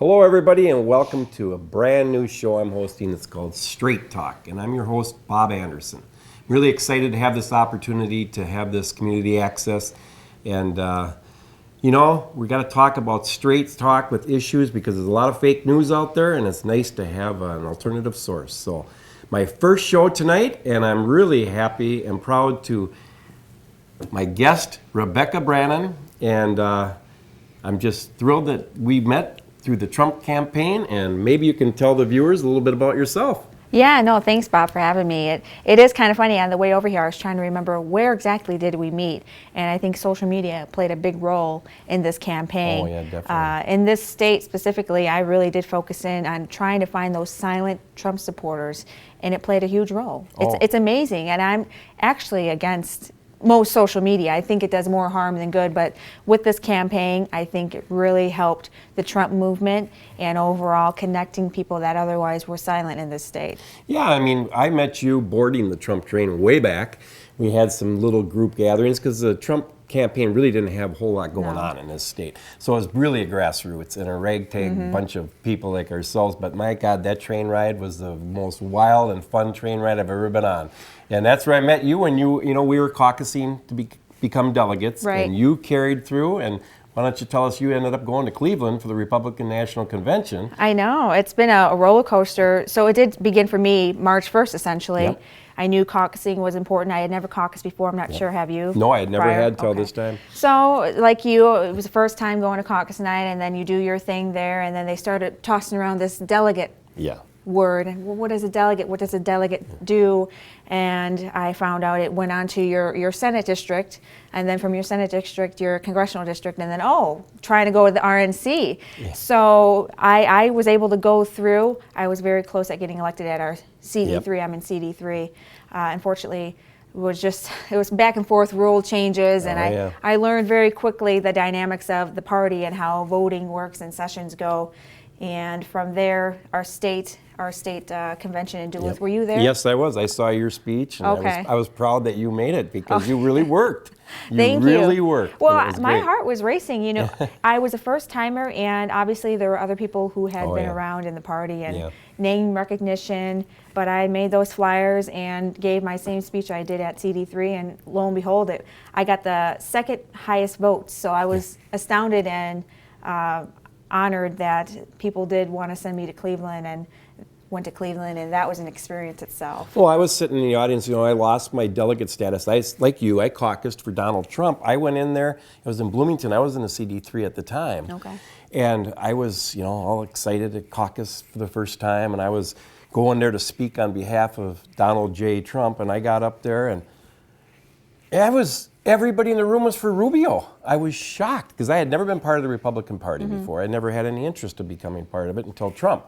Hello, everybody, and welcome to a brand new show I'm hosting. It's called Straight Talk, and I'm your host, Bob Anderson. I'm really excited to have this opportunity to have this community access, and we got to talk about straight talk with issues because there's a lot of fake news out there, and it's nice to have an alternative source. So, my first show tonight, and I'm really happy and proud to my guest, Rebecca Brannon, and I'm just thrilled that we met through the Trump campaign, and maybe you can tell the viewers a little bit about yourself. Yeah, no, thanks, Bob, for having me. It is kind of funny. On the way over here, I was trying to remember where exactly did we meet, and I think social media played a big role in this campaign. Oh, yeah, definitely. In this state specifically, I really did focus in on trying to find those silent Trump supporters, and it played a huge role. It's amazing, and I'm actually against most social media. I think it does more harm than good, but with this campaign, I think it really helped the Trump movement and overall connecting people that otherwise were silent in this state. Yeah, I mean, I met you boarding the Trump train way back. We had some little group gatherings because the Trump campaign really didn't have a whole lot going on in this state. So it was really a grassroots and a ragtag bunch of people like ourselves. But my God, that train ride was the most wild and fun train ride I've ever been on. And that's where I met you, and we were caucusing to become delegates, right. And you carried through. And why don't you tell us you ended up going to Cleveland for the Republican National Convention? I know, it's been a roller coaster. So it did begin for me March 1st, essentially. Yep. I knew caucusing was important. I had never caucused before. I'm not sure, have you? No, I had never prior? had till Okay. this time. So, like you, it was the first time going to caucus night, and then you do your thing there, and then they started tossing around this delegate word. Well, what is a delegate? What does a delegate do? And I found out it went on to your Senate district, and then from your Senate district, your congressional district, and then, trying to go to the RNC. Yeah. So I was able to go through. I was very close at getting elected at our CD3. Yep. I'm in CD3. Unfortunately, it was back and forth rule changes, and I learned very quickly the dynamics of the party and how voting works and sessions go. And from there, our state convention in Duluth. Yep. Were you there? Yes, I was. I saw your speech, and I was proud that you made it because you really worked. Thank you. Really worked. Well, my heart was racing. I was a first timer, and obviously there were other people who had been around in the party and name recognition. But I made those flyers and gave my same speech I did at CD3, and lo and behold, I got the second highest votes. So I was astounded and honored that people did want to send me to Cleveland, and went to Cleveland, and that was an experience itself. Well, I was sitting in the audience. I lost my delegate status. I caucused for Donald Trump. I went in there. I was in Bloomington. I was in the CD3 at the time. Okay. And I was, all excited to caucus for the first time, and I was going there to speak on behalf of Donald J. Trump, and I got up there, and everybody in the room was for Rubio. I was shocked because I had never been part of the Republican Party before. I never had any interest in becoming part of it until Trump.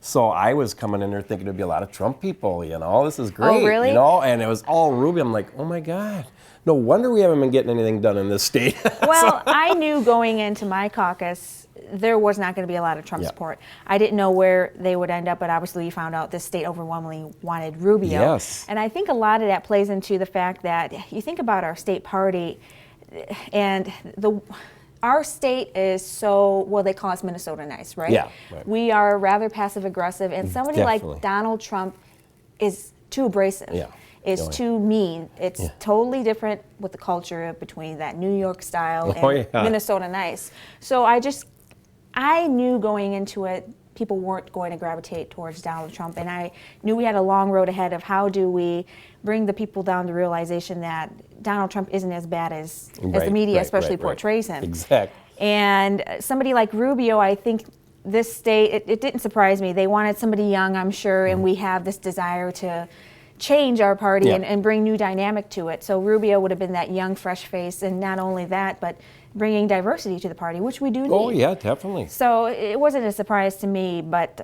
So I was coming in there thinking there'd be a lot of Trump people, this is great. Oh, really? And it was all Rubio. I'm like, oh my God, no wonder we haven't been getting anything done in this state. Well, I knew going into my caucus there was not going to be a lot of Trump support. I didn't know where they would end up, but obviously you found out this state overwhelmingly wanted Rubio. Yes. And I think a lot of that plays into the fact that you think about our state party, and our state is they call us Minnesota nice, right? Yeah. Right. We are rather passive aggressive, and somebody like Donald Trump is too abrasive. Yeah. Is too mean. It's totally different with the culture between that New York style and Minnesota nice. So I knew going into it, people weren't going to gravitate towards Donald Trump, and I knew we had a long road ahead of how do we bring the people down to realization that Donald Trump isn't as bad as the media especially portrays him. Exactly. And somebody like Rubio, I think this state, it didn't surprise me. They wanted somebody young, I'm sure, and we have this desire to change our party and bring new dynamic to it. So Rubio would have been that young, fresh face, and not only that, but bringing diversity to the party, which we do need. Oh, yeah, definitely. So it wasn't a surprise to me, but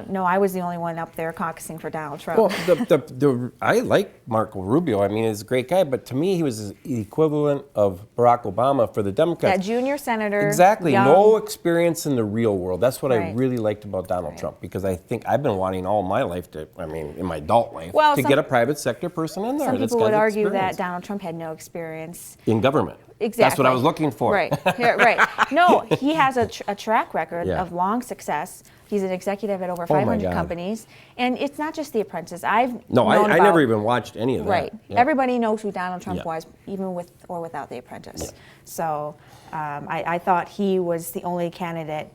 no, I was the only one up there caucusing for Donald Trump. Well, I like Marco Rubio. I mean, he's a great guy, but to me, he was the equivalent of Barack Obama for the Democrats. That junior senator. Exactly. Young. No experience in the real world. That's what I really liked about Donald Trump, because I think I've been wanting all my life in my adult life, to get a private sector person in there. Some people would argue that Donald Trump had no experience in government. Exactly. That's what I was looking for. Right, yeah, right. No, he has a track record Yeah. of long success. He's an executive at over Oh, my 500 God. companies. And it's not just The Apprentice. I've No, known I about, never even watched any of that. Right. Yeah. Everybody knows who Donald Trump Yeah. was, even with or without The Apprentice. Yeah. So I thought he was the only candidate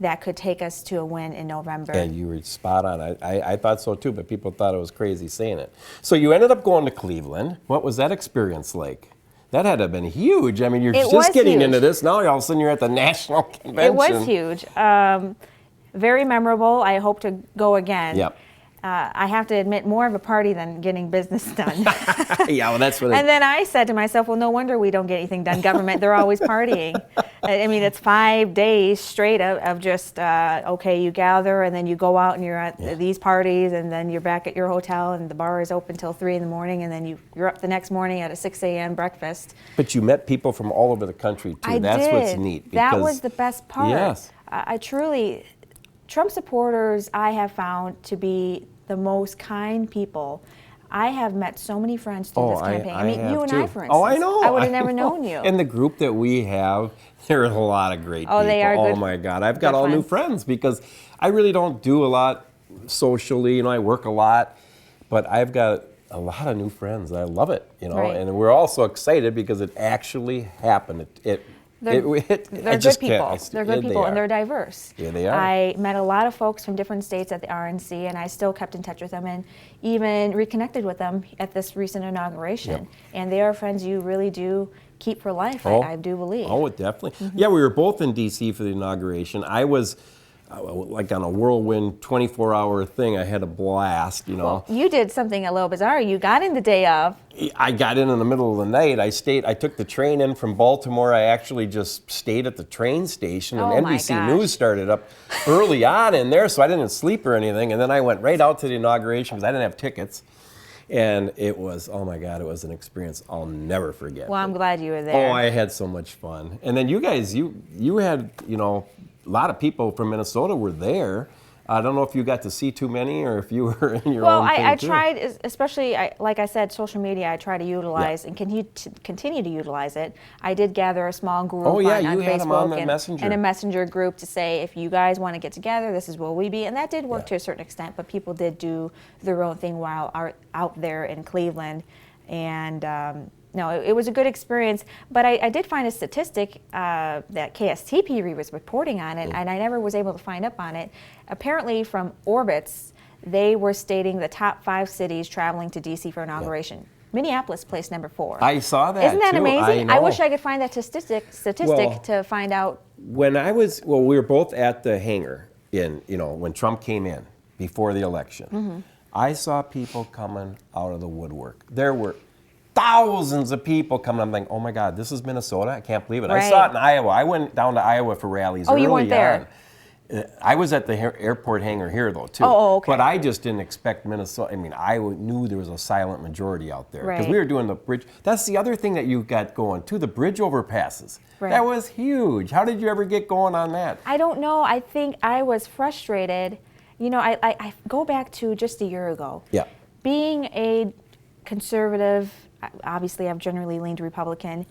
that could take us to a win in November. And you were spot on. I thought so too, but people thought it was crazy saying it. So you ended up going to Cleveland. What was that experience like? That had to have been huge. I mean, you're It was just getting huge. into this. Now all of a sudden you're at the national convention. It was huge. Very memorable. I hope to go again. Yep. I have to admit, more of a party than getting business done. Yeah, well, that's what And then I said to myself, well, no wonder we don't get anything done. Government, they're always partying. I mean, it's 5 days straight of just, okay, you gather and then you go out and you're at these parties and then you're back at your hotel and the bar is open till 3 in the morning and then you're up the next morning at a 6 a.m. breakfast. But you met people from all over the country too. I That's did. what's neat. That because- was the best part. Yes. I truly, Trump supporters I have found to be the most kind people. I have met so many friends through this campaign. I mean, have you and too. I, for instance. Oh, I know. I would have I never know. known you. And the group that we have, there's a lot of great people. Oh, they are Oh good- my God, I've got good all new friends. friends because I really don't do a lot socially. You know, I work a lot, but I've got a lot of new friends. I love it. You know, Right. and we're all so excited because it actually happened. They're I good just people. can't- They're good they people, are. and they're diverse. Yeah, they are. I met a lot of folks from different states at the RNC, and I still kept in touch with them and even reconnected with them at this recent inauguration. Yep. And they are friends you really do keep for life, Oh. I do believe. Oh, definitely. Yeah, we were both in D.C. for the inauguration. I was like on a whirlwind 24-hour thing. I had a blast, you know. You did something a little bizarre. You got in the day of. I got in the middle of the night. I took the train in from Baltimore. I actually just stayed at the train station, and Oh, my NBC gosh. News started up early on in there, so I didn't sleep or anything. And then I went right out to the inauguration because I didn't have tickets. And it was, oh my God, it was an experience I'll never forget. Well, I'm glad you were there. Oh, I had so much fun. And then you guys, you had, you know, a lot of people from Minnesota were there. I don't know if you got to see too many or if you were in your Well, own thing I too. tried, especially, like I said, social media, I try to utilize and continue to utilize it. I did gather a small group Oh, yeah, on you had 'em Facebook on the Messenger. and a messenger group to say, if you guys want to get together, this is where we be. And that did work to a certain extent, but people did do their own thing while out there in Cleveland. And no, it was a good experience. But I did find a statistic that KSTP was reporting on it, and I never was able to find up on it. Apparently, from Orbitz, they were stating the top 5 cities traveling to D.C. for inauguration. Minneapolis placed number 4. I saw that Isn't that too. amazing? I wish know. I could find that statistic Well, to find out. When I was, well, we were both at the hangar when Trump came in before the election. Mm-hmm. I saw people coming out of the woodwork. There were thousands of people coming. I'm like, oh my God, this is Minnesota? I can't believe it. I saw Right. it in Iowa. I went down to Iowa for rallies Oh, early you weren't there. on. I was at the airport hangar here, though, too. Oh, okay. But I just didn't expect Minnesota. I mean, I knew there was a silent majority out there. Because Right. we were doing the bridge. That's the other thing that you got going, too, the bridge overpasses. Right. That was huge. How did you ever get going on that? I don't know. I think I was frustrated. You know, I go back to just a year ago. Yeah. Being a conservative, obviously I've generally leaned Republican,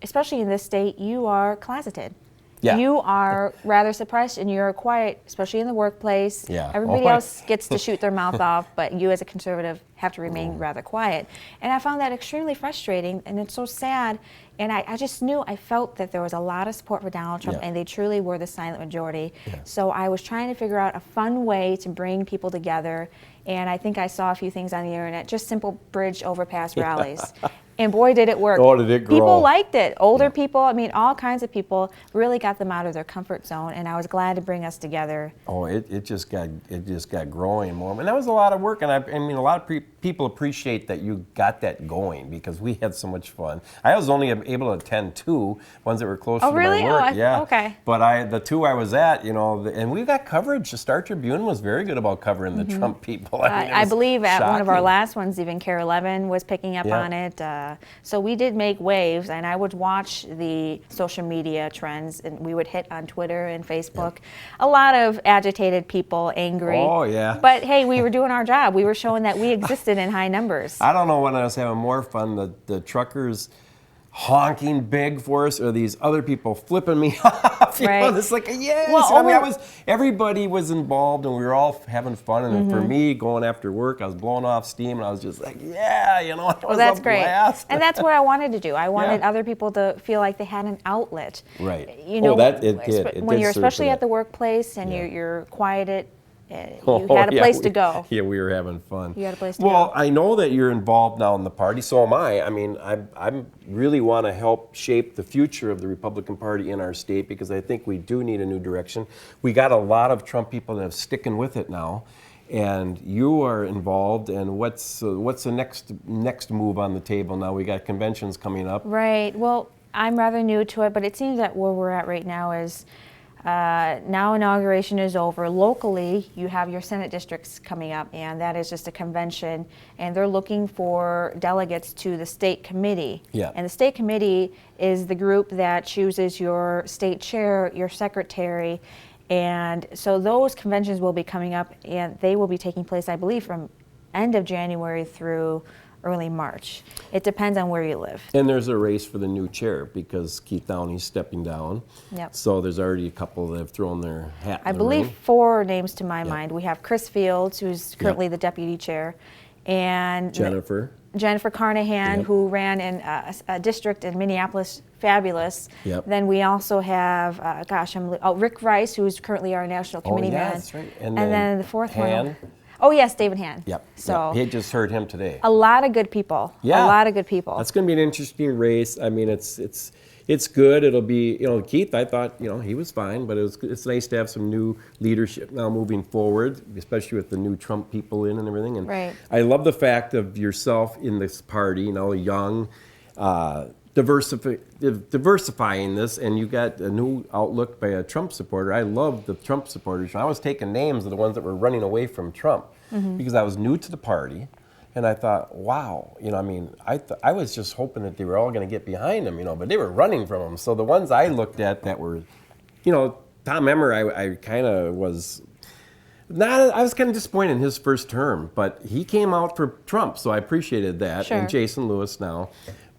especially in this state, you are closeted. Yeah. You are rather suppressed and you're quiet, especially in the workplace. Yeah. Everybody Oh, else gets to shoot their mouth off, but you as a conservative have to remain rather quiet. And I found that extremely frustrating, and it's so sad. And I just knew, I felt that there was a lot of support for Donald Trump, Yeah. and they truly were the silent majority. Yeah. So I was trying to figure out a fun way to bring people together, and I think I saw a few things on the internet, just simple bridge overpass rallies. And boy, did it work. Oh, did it grow. People liked it. Older people, I mean, all kinds of people really got them out of their comfort zone, and I was glad to bring us together. Oh, it just got growing more, and that was a lot of work. And I mean, a lot of people appreciate that you got that going because we had so much fun. I was only able to attend 2 ones that were close Oh, to really? my work. Oh, Yeah. okay. But the 2 I was at, and we got coverage. The Star Tribune was very good about covering the Trump people. Mean, it I was believe at one of our shocking. last ones, even Care 11 was picking up Yeah. on it. So we did make waves, and I would watch the social media trends, and we would hit on Twitter and Facebook. A lot of agitated people, angry. Oh, yeah. But hey, we were doing our job. We were showing that we existed in high numbers. I don't know when I was having more fun. The truckers honking big for us, or these other people flipping me off. You know, it's like, yes. Well, I mean, everybody was involved, and we were all having fun. And for me, going after work, I was blowing off steam, and I was just like, yeah, you know, it was that's a great. blast. And that's what I wanted to do. I wanted other people to feel like they had an outlet. Right. You know, it did. When It you're did serve especially for at the that. workplace and you're quieted, you had a place to go. Yeah, we were having fun. You had a place to Well, go. I know that you're involved now in the party. So am I. I mean, I really want to help shape the future of the Republican Party in our state, because I think we do need a new direction. We got a lot of Trump people that are sticking with it now, and you are involved. And what's the next move on the table now? We got conventions coming up. Right. Well, I'm rather new to it, but it seems that where we're at right now is now inauguration is over. Locally, you have your Senate districts coming up, and that is just a convention, and they're looking for delegates to the state committee. Yeah. And the state committee is the group that chooses your state chair, your secretary, and so those conventions will be coming up, and they will be taking place, I believe, from end of January through early March. It depends on where you live. And there's a race for the new chair, because Keith Downey's stepping down. Yep. So there's already a couple that have thrown their hat in I the believe ring. 4 names to my mind. We have Chris Fields, who's currently the deputy chair, and Jennifer Carnahan, Yep. who ran in a district in Minneapolis, fabulous. Yep. Then we also have, Rick Rice, who's currently our national committee man. That's right. And then the fourth Han. one. Oh yes, David Han. Yep. So He just heard him today. a lot of good people. Yeah. A lot of good people. That's going to be an interesting race. I mean, it's good. It'll be, Keith, I thought, he was fine, but it's nice to have some new leadership now moving forward, especially with the new Trump people in and everything. And Right. I love the fact of yourself in this party, young, diversifying this, and you got a new outlook by a Trump supporter. I love the Trump supporters. I was taking names of the ones that were running away from Trump because I was new to the party. And I thought, wow, I was just hoping that they were all going to get behind him, but they were running from him. So the ones I looked at that were, Tom Emmer, I kind of was I was kind of disappointed in his first term, but he came out for Trump, so I appreciated that. Sure. And Jason Lewis now.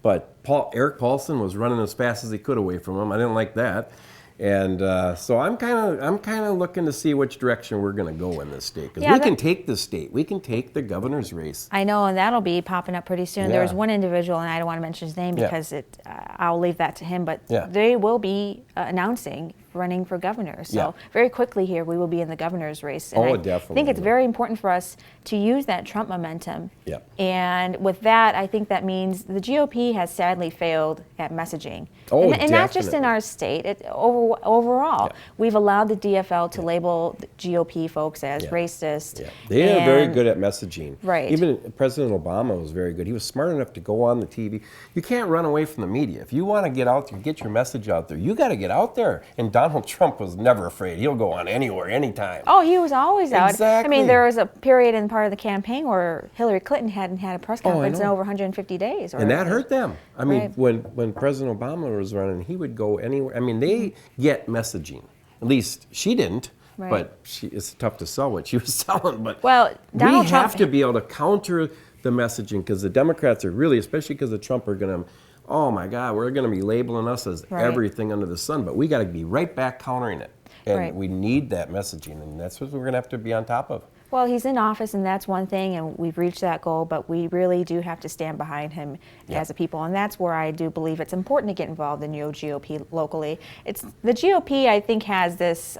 But Eric Paulson was running as fast as he could away from him. I didn't like that. And so I'm kind of looking to see which direction we're going to go in this state, because we can take the state. We can take the governor's race. I know, and that'll be popping up pretty soon. Yeah. There's one individual, and I don't want to mention his name because I'll leave that to him, but they will be announcing running for governor. So very quickly here, we will be in the governor's race. And I definitely. think it's very important for us to use that Trump momentum. Yeah. And with that, I think that means the GOP has sadly failed at messaging. Oh, and not just in our state. Overall, we've allowed the DFL to label the GOP folks as racist. Yeah. They are very good at messaging. Right. Even President Obama was very good. He was smart enough to go on the TV. You can't run away from the media. If you want to get out there, get your message out there, you got to get out there. And Donald Trump was never afraid. He'll go on anywhere, anytime. Oh, he was always out. Exactly. I mean, there was a period in part of the campaign where Hillary Clinton hadn't had a press conference in over 150 days. And that hurt them. I mean, when President Obama was running, he would go anywhere. I mean, they get messaging. At least she didn't. Right. But it's tough to sell what she was selling. But Donald we Trump have to be able to counter the messaging, because the Democrats are really, especially because of Trump, are going to, oh my God, we're going to be labeling us as everything under the sun. But we got to be right back countering it. And we need that messaging, and that's what we're going to have to be on top of. Well, he's in office, and that's one thing, and we've reached that goal, but we really do have to stand behind him as a people, and that's where I do believe it's important to get involved in GOP locally. The GOP, I think, has this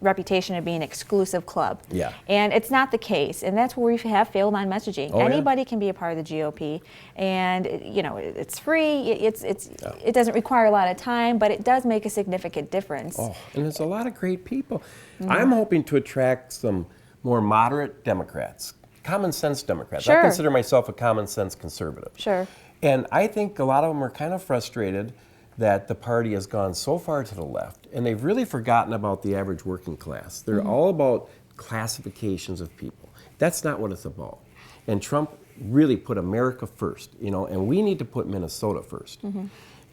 reputation of being an exclusive club, and it's not the case, and that's where we have failed on messaging. Anybody can be a part of the GOP, and it's free. It doesn't require a lot of time, but it does make a significant difference. Oh, and there's a lot of great people. I'm hoping to attract some more moderate Democrats, common sense Democrats. Sure. I consider myself a common sense conservative. Sure. And I think a lot of them are kind of frustrated that the party has gone so far to the left, and they've really forgotten about the average working class. They're all about classifications of people. That's not what it's about. And Trump really put America first, and we need to put Minnesota first.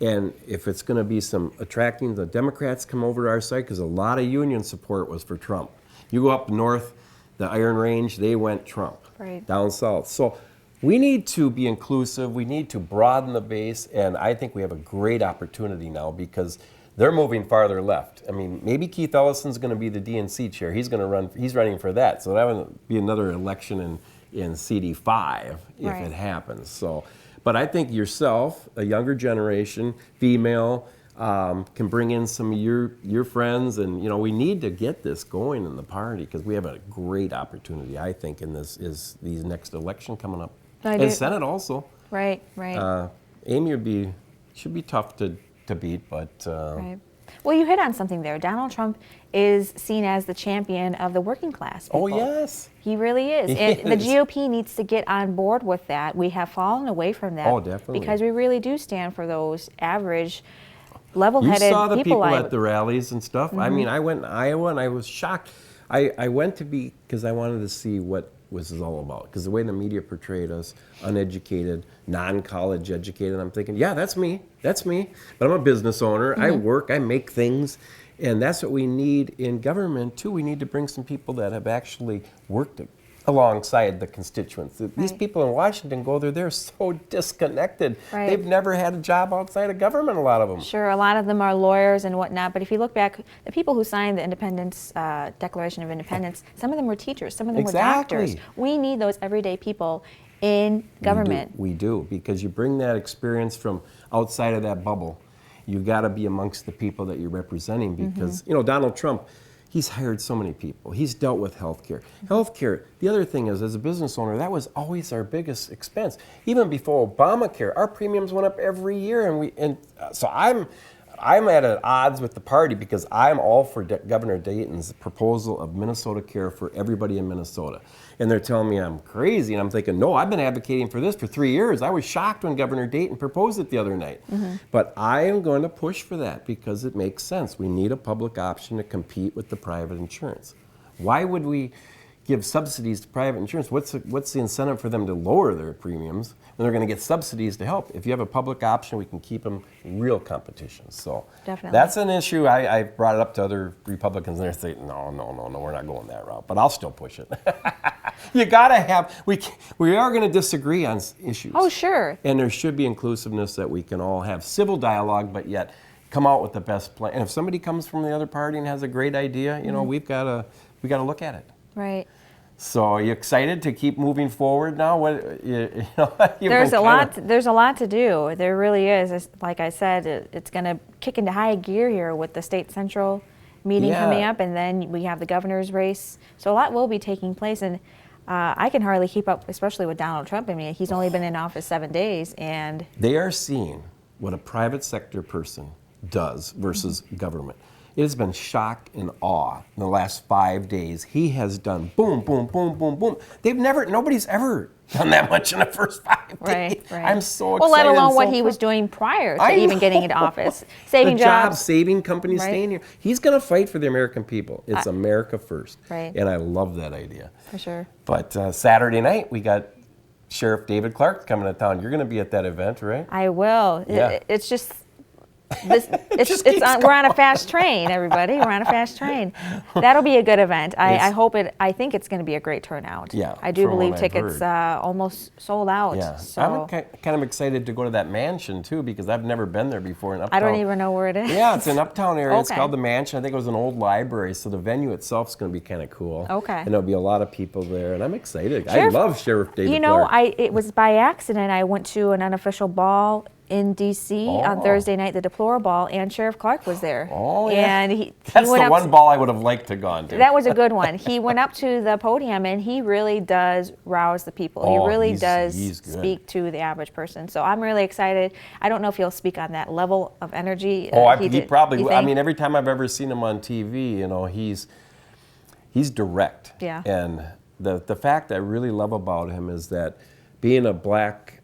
And if it's going to be some attracting the Democrats come over to our side, because a lot of union support was for Trump. You go up north, the Iron Range, they went Trump. Right. Down south. So we need to be inclusive. We need to broaden the base, and I think we have a great opportunity now because they're moving farther left. I mean, maybe Keith Ellison's going to be the DNC chair. He's going to run. He's running for that. So that would be another election in CD5 if it happens. So, but I think yourself, a younger generation, female, can bring in some of your friends, and we need to get this going in the party because we have a great opportunity. I think in these next election coming up, and Senate also. Right. Amy should be tough to beat, but right. Well, you hit on something there. Donald Trump is seen as the champion of the working class people. Oh, yes. He really is. And the GOP needs to get on board with that. We have fallen away from that. Oh, definitely. Because we really do stand for those average, level-headed people. You saw the people at the rallies and stuff. I mean, I went in Iowa and I was shocked. I went because I wanted to see what was this all about. Because the way the media portrayed us, uneducated, non-college educated, I'm thinking, yeah, that's me. But I'm a business owner. I work, I make things. And that's what we need in government, too. We need to bring some people that have actually worked alongside the constituents. These people in Washington go there, they're so disconnected. Right. They've never had a job outside of government, a lot of them. Sure, a lot of them are lawyers and whatnot, but if you look back, the people who signed the Declaration of Independence, some of them were teachers, some of them were doctors. We need those everyday people in government. We do, because you bring that experience from outside of that bubble. You got to be amongst the people that you're representing because, Donald Trump, he's hired so many people. He's dealt with healthcare. Healthcare, the other thing is, as a business owner, that was always our biggest expense. Even before Obamacare, our premiums went up every year, and so I'm at odds with the party because I'm all for Governor Dayton's proposal of Minnesota Care for everybody in Minnesota. And they're telling me I'm crazy, and I'm thinking, no, I've been advocating for this for 3 years. I was shocked when Governor Dayton proposed it the other night. But I am going to push for that because it makes sense. We need a public option to compete with the private insurance. Why would we give subsidies to private insurance? What's the incentive for them to lower their premiums when they're going to get subsidies to help? If you have a public option, we can keep them real competition. So definitely. That's an issue. I brought it up to other Republicans, and they're saying, no, we're not going that route. But I'll still push it. You got to have, we are going to disagree on issues. Oh, sure. And there should be inclusiveness that we can all have civil dialogue, but yet come out with the best plan. And if somebody comes from the other party and has a great idea, we've got to look at it. Right. So, are you excited to keep moving forward now? There's a lot to do. There really is. Like I said, it's going to kick into high gear here with the state central meeting coming up, and then we have the governor's race. So a lot will be taking place, and I can hardly keep up, especially with Donald Trump. I mean, he's only been in office 7 days, and they are seeing what a private sector person does versus government. It has been shock and awe in the last 5 days. He has done boom, boom, boom, boom, boom. Nobody's ever done that much in the first 5 days. Right. I'm so excited. Well, let alone what he was doing prior to even getting into office. Saving jobs. Saving companies, staying here. He's going to fight for the American people. It's America first. Right. And I love that idea. For sure. But Saturday night, we got Sheriff David Clark coming to town. You're going to be at that event, right? I will. Yeah. It's just... we're on a fast train, everybody. We're on a fast train. That'll be a good event. I think it's going to be a great turnout. Yeah, I do believe tickets almost sold out. Yeah. So. I'm kind of excited to go to that mansion too because I've never been there before in Uptown. I don't even know where it is. Yeah, it's an Uptown area. Okay. It's called the Mansion. I think it was an old library, so the venue itself is going to be kind of cool. Okay. And there'll be a lot of people there, and I'm excited. I love Sheriff David Clark. It was by accident. I went to an unofficial ball in D.C. on Thursday night, the Deplore Ball, and Sheriff Clark was there. Oh, yeah. And that's the one ball I would have liked to have gone to. That was a good one. He went up to the podium, and he really does rouse the people. He really does speak to the average person. So I'm really excited. I don't know if he'll speak on that level of energy. He probably will. I mean, every time I've ever seen him on TV, he's direct. Yeah. And the fact I really love about him is that being a black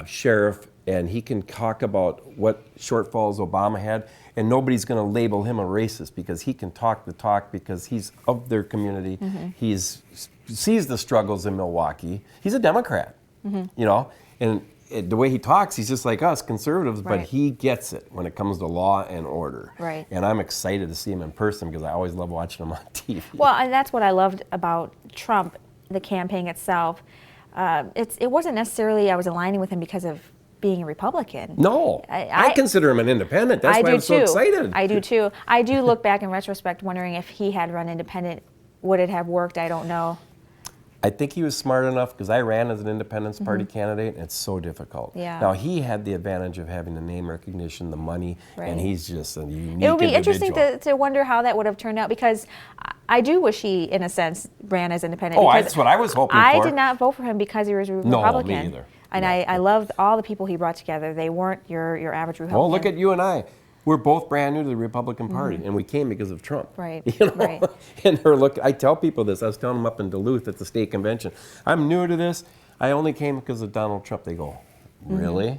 sheriff, and he can talk about what shortfalls Obama had, and nobody's going to label him a racist because he can talk the talk because he's of their community. He sees the struggles in Milwaukee. He's a Democrat, and the way he talks, he's just like us conservatives, but he gets it when it comes to law and order. Right. And I'm excited to see him in person because I always love watching him on TV. Well, and that's what I loved about Trump, the campaign itself. it wasn't necessarily I was aligning with him because of being a Republican. No, I consider him an independent. That's why I'm so excited. I do too. I do look back in retrospect wondering if he had run independent, would it have worked? I don't know. I think he was smart enough because I ran as an Independence Party candidate, and it's so difficult. Yeah. Now, he had the advantage of having the name recognition, the money, and he's just a unique It would be individual. interesting to wonder how that would have turned out, because I do wish he, in a sense, ran as independent. Oh, that's what I was hoping for. I did not vote for him because he was a Republican. No, me either. And No. I loved all the people he brought together. They weren't your average Republican. Well, look at you and I. We're both brand new to the Republican Party, and we came because of Trump. Right, You know? right. And look, I tell people this. I was telling them up in Duluth at the state convention. I'm new to this. I only came because of Donald Trump. They go, really?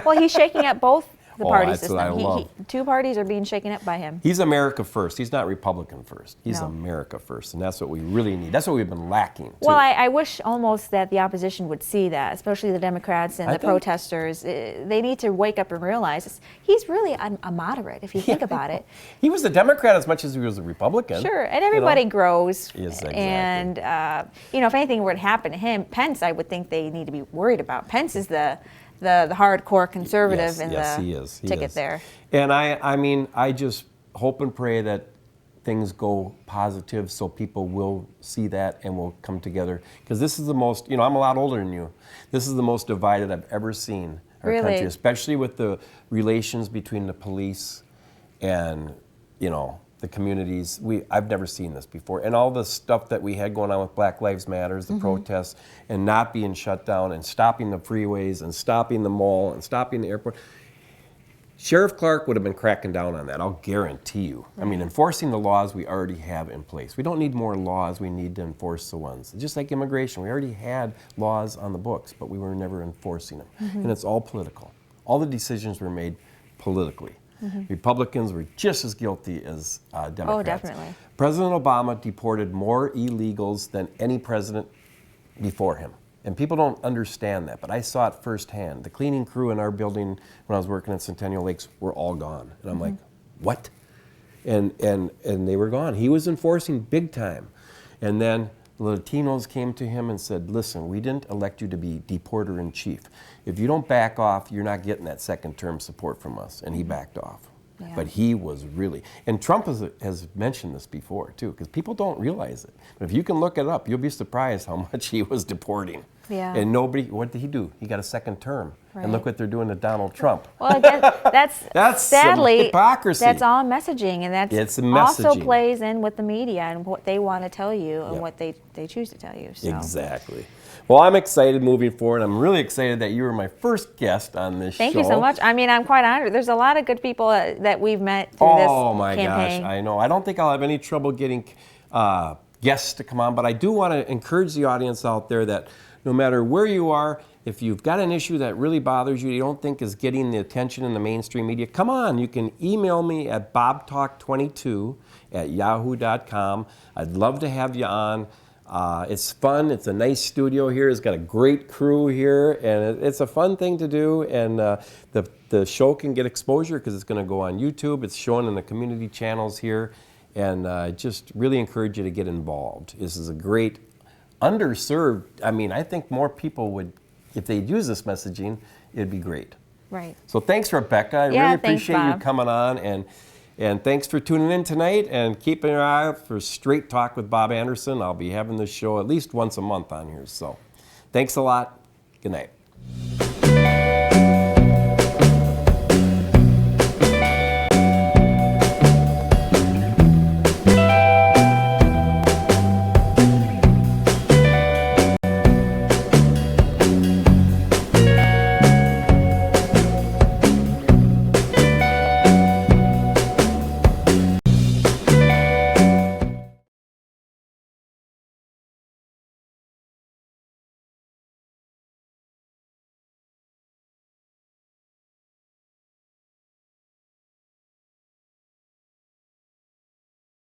Well, he's shaking up both the party that's system. what I love. Two parties are being shaken up by him. He's America first. He's not Republican first. He's No. America first, and that's what we really need. That's what we've been lacking. Well, I wish almost that the opposition would see that, especially the Democrats and the protesters. They need to wake up and realize he's really a moderate, if you think about it. He was a Democrat as much as he was a Republican. Sure, and everybody grows. Yes, exactly. And, if anything were to happen to him, Pence, I would think they need to be worried about. Pence is the hardcore conservative in the ticket there. And I mean, I just hope and pray that things go positive so people will see that and will come together. Because this is the most, I'm a lot older than you. This is the most divided I've ever seen our country, especially with the relations between the police and, the communities. I've never seen this before. And all the stuff that we had going on with Black Lives Matters, the protests, and not being shut down, and stopping the freeways, and stopping the mall, and stopping the airport. Sheriff Clark would have been cracking down on that, I'll guarantee you. I mean, enforcing the laws we already have in place. We don't need more laws, we need to enforce the ones. Just like immigration, we already had laws on the books, but we were never enforcing them. And it's all political. All the decisions were made politically. Republicans were just as guilty as Democrats. Oh, definitely. President Obama deported more illegals than any president before him. And people don't understand that, but I saw it firsthand. The cleaning crew in our building when I was working at Centennial Lakes were all gone. And I'm like, what? And they were gone. He was enforcing big time. And then the Latinos came to him and said, listen, we didn't elect you to be deporter-in-chief. If you don't back off, you're not getting that second-term support from us. And he backed off. Yeah. But he was really, and Trump has mentioned this before too, because people don't realize it. But if you can look it up, you'll be surprised how much he was deporting. Yeah. And what did he do? He got a second term. Right. And look what they're doing to Donald Trump. Well, again, that's sadly some hypocrisy. That's all messaging, and It's also messaging. plays in with the media and what they want to tell you and what they choose to tell you. So. Exactly. Well, I'm excited moving forward. I'm really excited that you were my first guest on this show. Thank you so much. I mean, I'm quite honored. There's a lot of good people that we've met through this campaign. Oh my gosh, I know. I don't think I'll have any trouble getting guests to come on, but I do want to encourage the audience out there that no matter where you are, if you've got an issue that really bothers you, you don't think is getting the attention in the mainstream media, come on. You can email me at bobtalk22@yahoo.com. I'd love to have you on. It's fun. It's a nice studio here. It's got a great crew here, and it's a fun thing to do. And the show can get exposure because it's going to go on YouTube. It's shown in the community channels here, and I just really encourage you to get involved. This is a great underserved. I mean, I think more people would, if they'd use this messaging, it'd be great. Right. So thanks, Rebecca. I really appreciate you coming on, and thanks for tuning in tonight, and keeping your eye out for Straight Talk with Bob Anderson. I'll be having this show at least once a month on here. So thanks a lot. Good night.